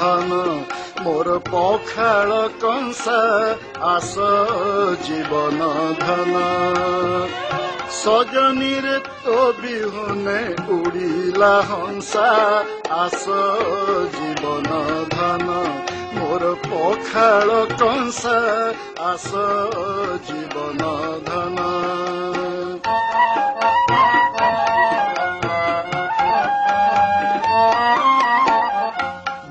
ଧନ ମୋର ପଖାଳ କଂସା ଆସ ଜୀବନ ଧନ ସଜନୀରେ ତୋ ବିହୁନେ ଉଡ଼ିଲା ହଂସା ଆସ ଜୀବନ ଧନ ମୋର ପଖାଳ କଂସା ଆସ ଜୀବନ ଧନ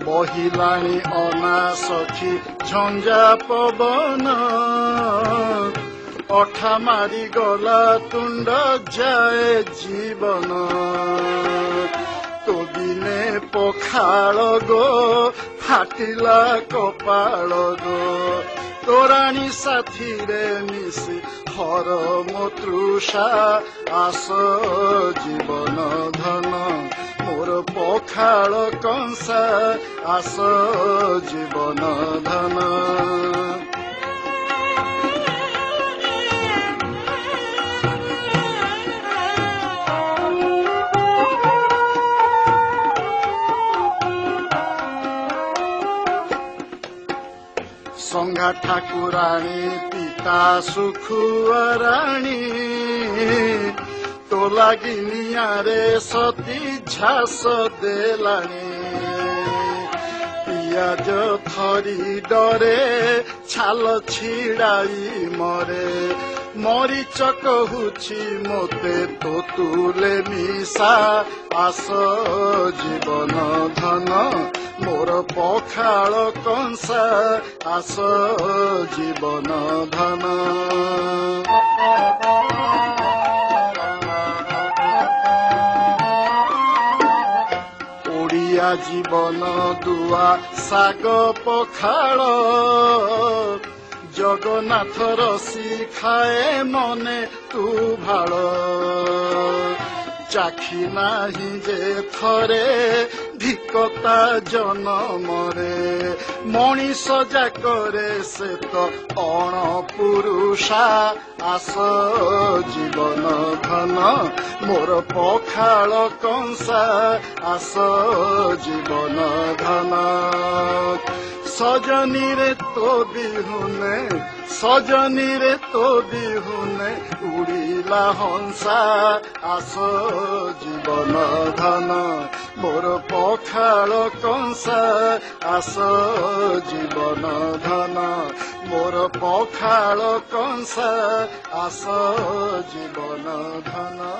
ବହିଲାଣି ଅନା ସଖୀ ଝଞ୍ଜା ପବନ ଅଠା ମାରିଗଲା ତୁଣ୍ଡ ଯାଏ ଜୀବନ ତୋ ବିନେ ପଖାଳ ଗୋ ଫାଟିଲା କପାଳ ଗୋ ତୋରାଣୀ ସାଥିରେ ମିଶି ହର ମୋ ତୃଷା ଆସ ଜୀବନ ଧନ ମୋର ପଖାଳ କଂସା ଆସ ଜୀବନ ଧନ ସଂଘା ଠାକୁରାଣୀ ପିତା ସୁଖୁଆରାଣୀ ତୋ ଲାଗି ନିଆଁରେ ସତୀ ଝାସ ଦେଲାଣି ପିଆଜ ଥରି ଡରେ ଛାଲ ଛିଡ଼ାଇ ମରେ ମରିଚ କହୁଛି ମୋତେ ତୋ ତୁଲେ ମିଶା ଆସ ଜୀବନ ଧନ ମୋର ପଖାଳ କଂସା ଆସ ଜୀବନ ଧନ ଓଡ଼ିଆ ଜୀବନ ଦୁଆ ଶାଗ ପଖାଳ ଜଗନ୍ନାଥ ରସି ଖାଏ ମନେ ତୁ ଭାଳ ଚାଖି ନାହିଁ ଯେ ଥରେ ଧିକତା ଜନମରେ ମଣିଷ ଯାକରେ ସେ ତ ଅଣ ପୁରୁଷା ଆସ ଜୀବନ ଧନ ମୋର ପଖାଳ କଂସା ଆସ ଜୀବନ ଧନ ସଜନୀରେ ତୋ ବିହୁନେ ସଜନୀରେ ତୋ ବିହୁନେ ଉଡ଼ିଲା ହଂସା ଆସ ଜୀବନ ଧନ ମୋର ପଖାଳ କଂସା ଆସ ଜୀବନ ଧନ ମୋର ପଖାଳ କଂସା ଆସ ଜୀବନ ଧନ